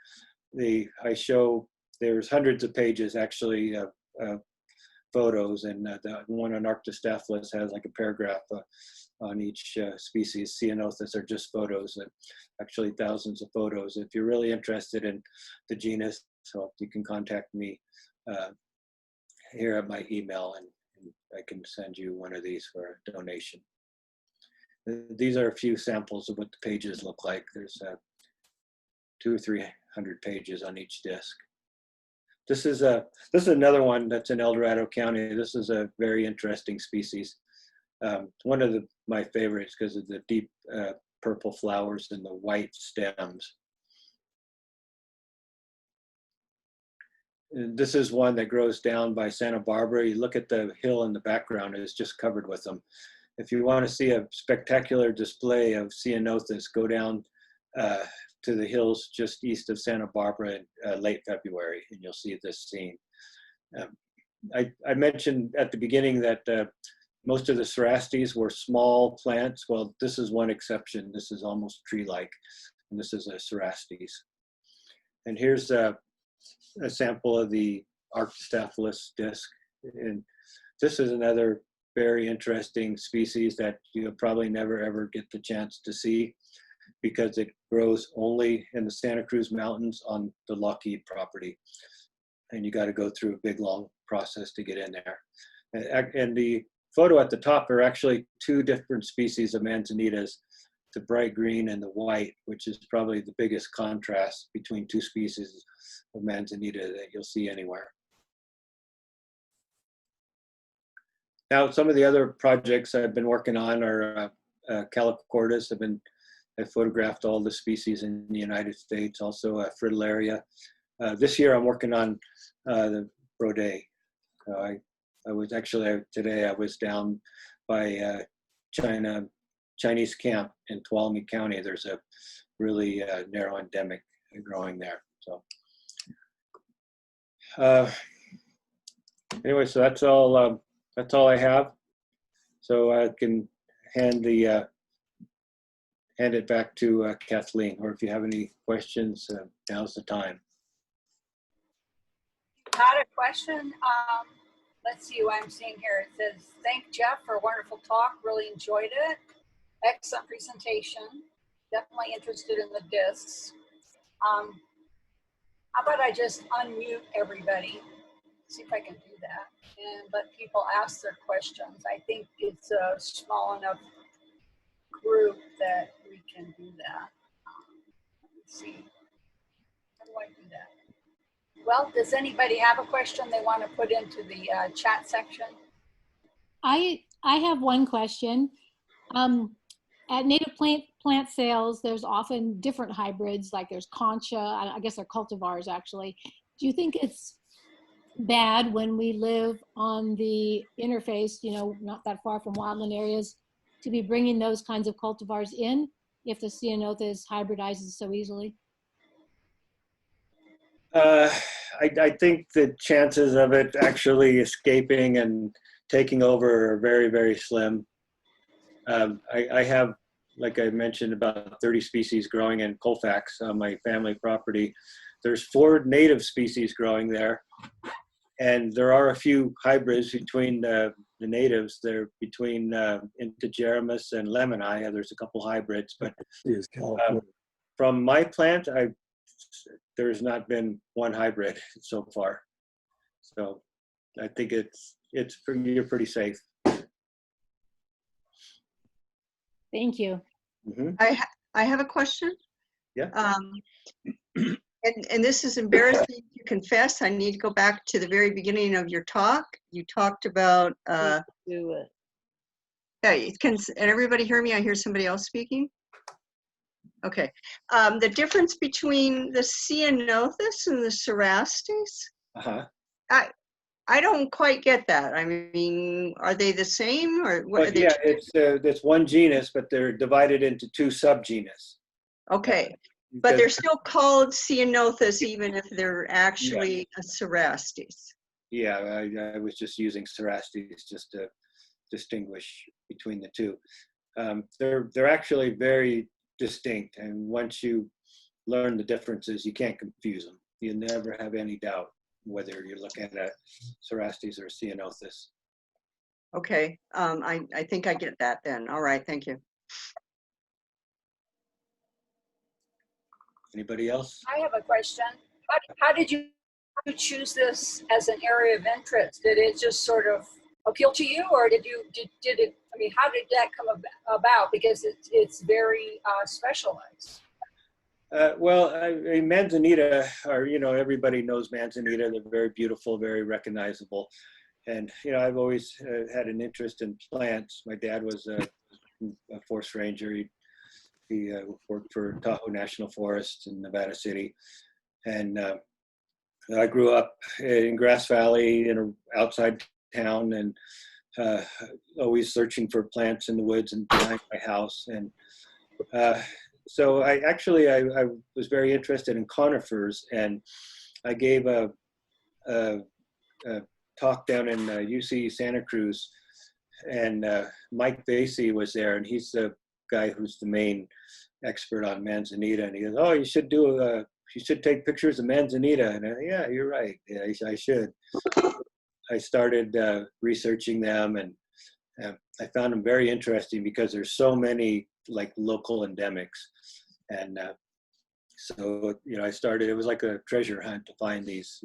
I show there's hundreds of pages actually of photos, and the one on Arctostaphylos has like a paragraph on each species. Ceanothus are just photos, and actually thousands of photos. If you're really interested in the genus, so you can contact me here at my email, and I can send you one of these for a donation. These are a few samples of what the pages look like. There's 200 or 300 pages on each disc. This is another one that's in El Dorado County. This is a very interesting species. One of my favorites because of the deep purple flowers and the white stems. And this is one that grows down by Santa Barbara. You look at the hill in the background, it's just covered with them. If you want to see a spectacular display of Ceanothus, go down to the hills just east of Santa Barbara in late February, and you'll see this scene. I mentioned at the beginning that most of the Cerastes were small plants. Well, this is one exception. This is almost tree-like, and this is a Cerastes. And here's a sample of the Arctostaphylos disc. And this is another very interesting species that you'll probably never ever get the chance to see because it grows only in the Santa Cruz Mountains on the Lockheed property. And you got to go through a big, long process to get in there. And the photo at the top are actually 2 different species of Manzanitas, the bright green and the white, which is probably the biggest contrast between 2 species of Manzanita that you'll see anywhere. Now, some of the other projects I've been working on are Calochortus. I photographed all the species in the United States, also Fritillaria. This year I'm working on the Brode. I was actually, today I was down by Chinese camp in Tuolumne County. There's a really narrow endemic growing there. So anyway, so that's all I have. So I can hand it back to Kathleen, or if you have any questions, now's the time. Got a question. Let's see what I'm seeing here. It says, thank Jeff for a wonderful talk. Really enjoyed it. Excellent presentation. Definitely interested in the discs. How about I just unmute everybody? See if I can do that and let people ask their questions. I think it's a small enough group that we can do that. Let's see. How do I do that? Well, does anybody have a question they want to put into the chat section? I have one question. At native plant sales, there's often different hybrids, like there's concha, I guess they're cultivars actually. Do you think it's bad when we live on the interface, you know, not that far from wildland areas, to be bringing those kinds of cultivars in if the Ceanothus hybridizes so easily? I think the chances of it actually escaping and taking over are very, very slim. I have, like I mentioned, about 30 species growing in Colfax on my family property. There's 4 native species growing there. And there are a few hybrids between the natives. They're between Integerrimus and lemoni. There's a couple hybrids, but from my plant, there's not been one hybrid so far. So I think you're pretty safe. Thank you. Mm-hmm. I have a question. Yeah. And this is embarrassing to confess. I need to go back to the very beginning of your talk. You talked about. Do it. Yeah, can everybody hear me? I hear somebody else speaking. Okay. The difference between the Ceanothus and the Cerastes. Uh-huh. I don't quite get that. I mean, are they the same or what? But yeah, it's one genus, but they're divided into 2 subgenus. Okay. But they're still called Ceanothus, even if they're actually a Cerastes. Yeah, I was just using Cerastes just to distinguish between the 2. They're actually very distinct, and once you learn the differences, you can't confuse them. You never have any doubt whether you're looking at Cerastes or Ceanothus. Okay, I think I get that then. All right, thank you. Anybody else? I have a question. How did you choose this as an area of interest? Did it just sort of appeal to you, or did it? I mean, how did that come about? Because it's very specialized. Well, Manzanita are, everybody knows Manzanita. They're very beautiful, very recognizable. And, I've always had an interest in plants. My dad was a forest ranger. He worked for Tahoe National Forest in Nevada City. And I grew up in Grass Valley, outside town, and always searching for plants in the woods and behind my house. And so I was very interested in conifers, and I gave a talk down in UC Santa Cruz, and Mike Vasey was there, and he's the guy who's the main expert on Manzanita, and he goes, "Oh, you should take pictures of Manzanita." And yeah, you're right. Yeah, I should. I started researching them, and I found them very interesting because there's so many like local endemics, and so I started. It was like a treasure hunt to find these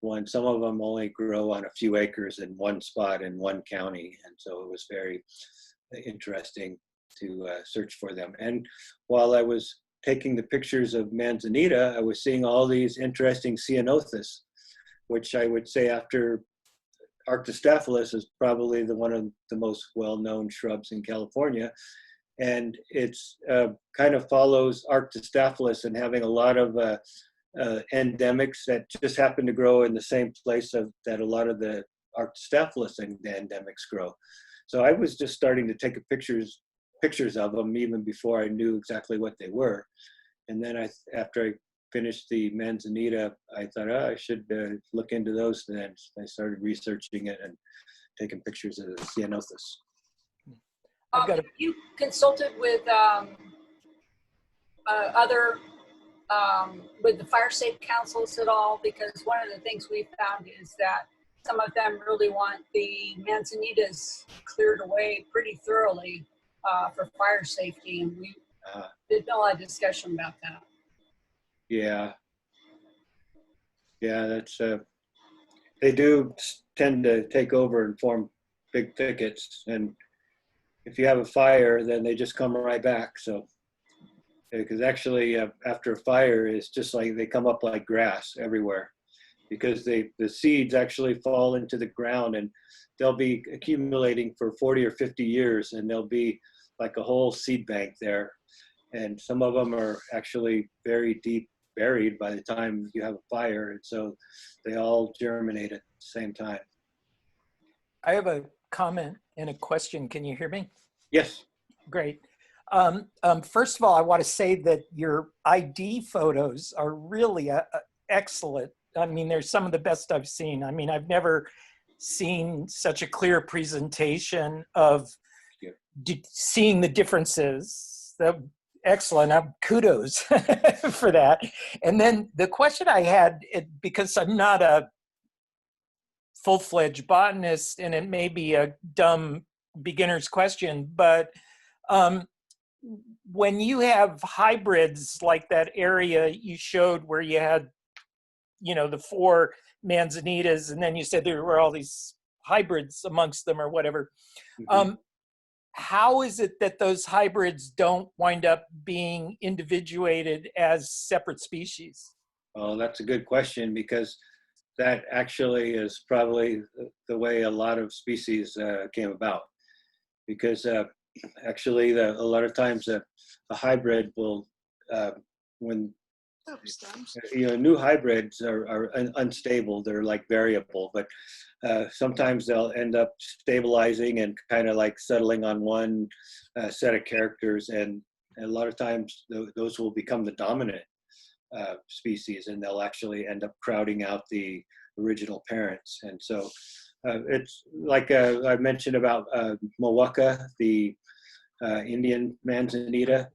ones. Some of them only grow on a few acres in one spot in one county, and so it was very interesting to search for them. And while I was taking the pictures of Manzanita, I was seeing all these interesting Ceanothus, which I would say after Arctostaphylos is probably one of the most well-known shrubs in California. And it's kind of follows Arctostaphylos and having a lot of endemics that just happen to grow in the same place that a lot of the Arctostaphylos endemics grow. So I was just starting to take pictures of them even before I knew exactly what they were. And then after I finished the Manzanita, I thought, I should look into those. Then I started researching it and taking pictures of the Ceanothus. Have you consulted with with the fire safe councils at all? Because one of the things we found is that some of them really want the Manzanitas cleared away pretty thoroughly for fire safety, and we did a lot of discussion about that. Yeah, that's they do tend to take over and form big thickets, and if you have a fire, then they just come right back. So, because actually after a fire, it's just like they come up like grass everywhere, because the seeds actually fall into the ground, and they'll be accumulating for 40 or 50 years, and there'll be like a whole seed bank there. And some of them are actually very deep buried by the time you have a fire, and so they all germinate at the same time. I have a comment and a question. Can you hear me? Yes. Great. First of all, I want to say that your ID photos are really excellent. I mean, they're some of the best I've seen. I mean, I've never seen such a clear presentation of seeing the differences. Excellent. Kudos for that. And then the question I had, because I'm not a full-fledged botanist, and it may be a dumb beginner's question, but when you have hybrids like that area you showed where you had, you know, the 4 Manzanitas, and then you said there were all these hybrids amongst them or whatever. Mhm. How is it that those hybrids don't wind up being individuated as separate species? Well, that's a good question, because that actually is probably the way a lot of species came about. Because actually, a lot of times a hybrid will, when new hybrids are unstable, they're like variable, but sometimes they'll end up stabilizing and kind of like settling on one set of characters, and a lot of times those will become the dominant species, and they'll actually end up crowding out the original parents. And so it's like I mentioned about Mawaka, the Indian Manzanita.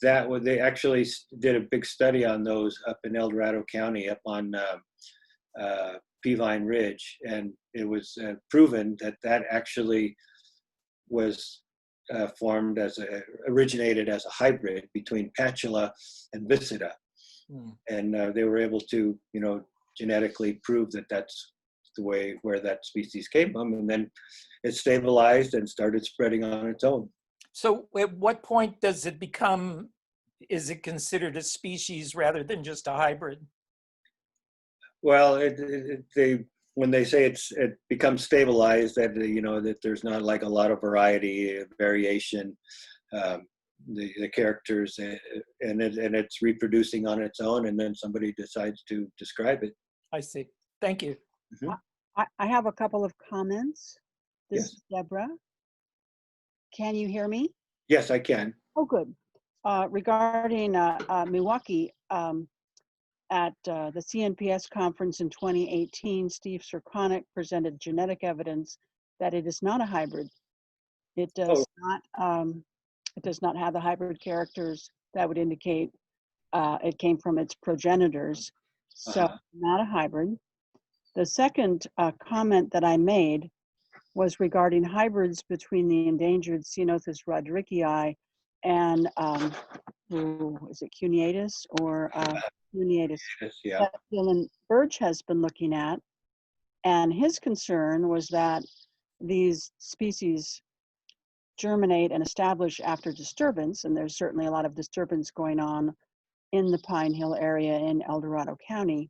They actually did a big study on those up in El Dorado County, up on Peavine Ridge, and it was proven that actually was originated as a hybrid between Patula and Viscida. And they were able to, genetically prove that that's the way where that species came from, and then it stabilized and started spreading on its own. So at what point does it become, is it considered a species rather than just a hybrid? Well, when they say it becomes stabilized, that that there's not like a lot of variation, the characters, and it's reproducing on its own, and then somebody decides to describe it. I see. Thank you. Mm-hmm. I have a couple of comments. This Yes. is Deborah. Can you hear me? Yes, I can. Oh, good. Regarding Milwaukee, at the CNPS conference in 2018, Steve Sirconic presented genetic evidence that it is not a hybrid. It does not have the hybrid characters that would indicate it came from its progenitors. So not a hybrid. The second comment that I made was regarding hybrids between the endangered Ceanothus rodrickii and is it cuneatus or cuneatus? Yeah. That Dylan Burge has been looking at, and his concern was that these species germinate and establish after disturbance, and there's certainly a lot of disturbance going on in the Pine Hill area in El Dorado County.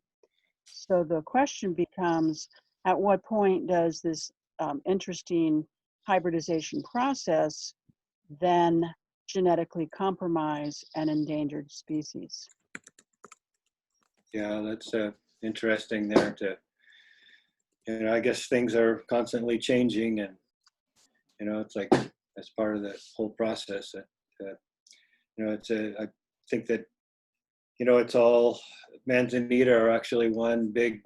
So the question becomes, at what point does this interesting hybridization process then genetically compromise an endangered species? Yeah, that's interesting there. I guess things are constantly changing, and it's like that's part of the whole process. I think that it's all Manzanita are actually one big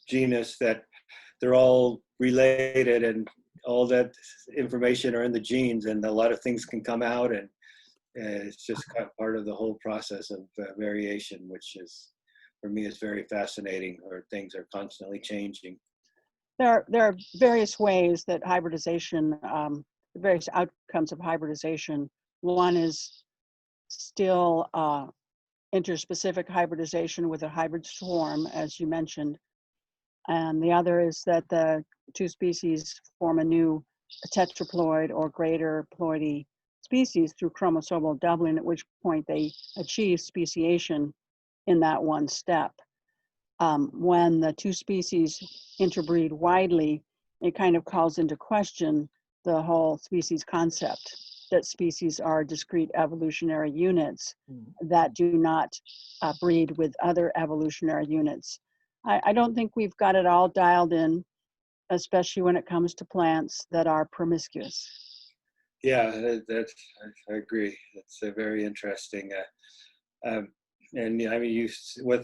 genus, that they're all related, and all that information are in the genes, and a lot of things can come out, and it's just kind of part of the whole process of variation, which is, for me, is very fascinating, where things are constantly changing. There are various ways that hybridization, the various outcomes of hybridization. One is still interspecific hybridization with a hybrid swarm, as you mentioned. And the other is that the two species form a new tetraploid or greater ploidy species through chromosomal doubling, at which point they achieve speciation in that one step. When the two species interbreed widely, it kind of calls into question the whole species concept, that species are discrete evolutionary units that do not breed with other evolutionary units. I don't think we've got it all dialed in, especially when it comes to plants that are promiscuous. Yeah, I agree. It's very interesting. And I mean,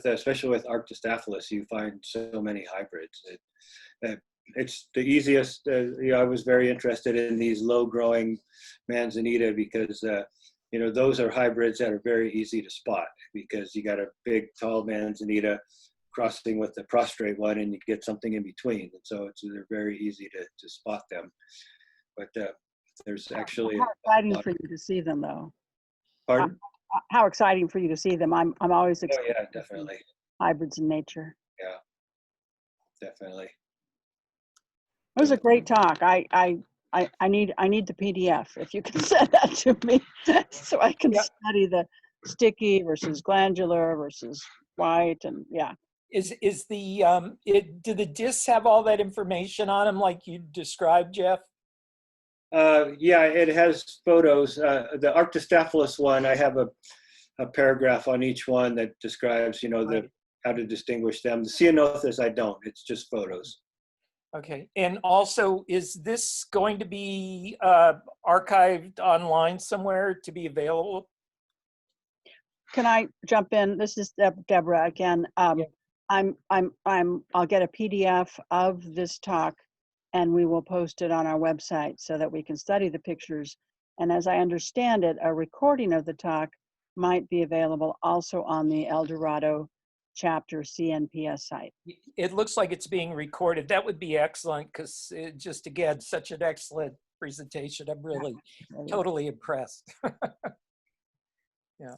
especially with Arctostaphylos, you find so many hybrids. It's the easiest. I was very interested in these low-growing Manzanita because those are hybrids that are very easy to spot because you got a big, tall Manzanita crossing with the prostrate one, and you get something in between. And so they're very easy to spot them. But there's actually How exciting for you to see them, though. Pardon? How exciting for you to see them. I'm always Oh excited yeah, to see definitely. hybrids in nature. Yeah, definitely. It was a great talk. I need the PDF if you can send that to me so I can Yep. study the sticky versus glandular versus white and yeah. Is the do the discs have all that information on them like you described, Jeff? Yeah, it has photos. The Arctostaphylos one, I have a paragraph on each one that describes, Right. how to distinguish them. The Ceanothus, I don't. It's just photos. Okay, and also, is this going to be archived online somewhere to be available? Can I jump in? This is Deborah again. Yeah. I'll get a PDF of this talk and we will post it on our website so that we can study the pictures. And as I understand it, a recording of the talk might be available also on the El Dorado chapter CNPS site. It looks like it's being recorded. That would be excellent because just again, such an excellent presentation. I'm really totally impressed. Yeah.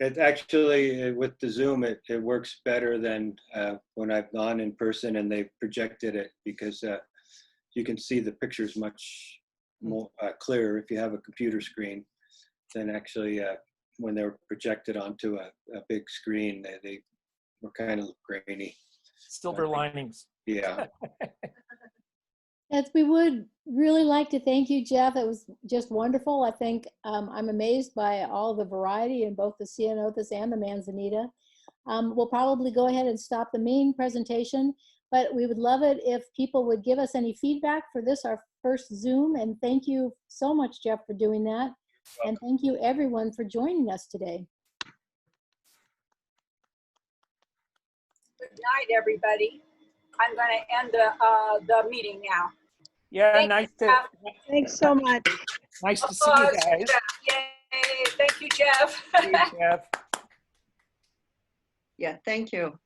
It actually, with the Zoom, it works better than when I've gone in person and they've projected it because you can see the pictures much more clearer if you have a computer screen than actually when they're projected onto a big screen. They were kind of grainy. Silver linings. Yeah. Yes, we would really like to thank you, Jeff. It was just wonderful. I think I'm amazed by all the variety in both the Ceanothus and the Manzanita. We'll probably go ahead and stop the main presentation, but we would love it if people would give us any feedback for this, our first Zoom. And thank you so much, Jeff, for doing that. And thank you everyone for joining us today. Good night, everybody. I'm going to end the meeting now. Yeah, Thank nice you, to Jeff. Thanks so much. nice to see you guys. Yay. Thank you, Jeff. See you, Jeff. Yeah, thank you.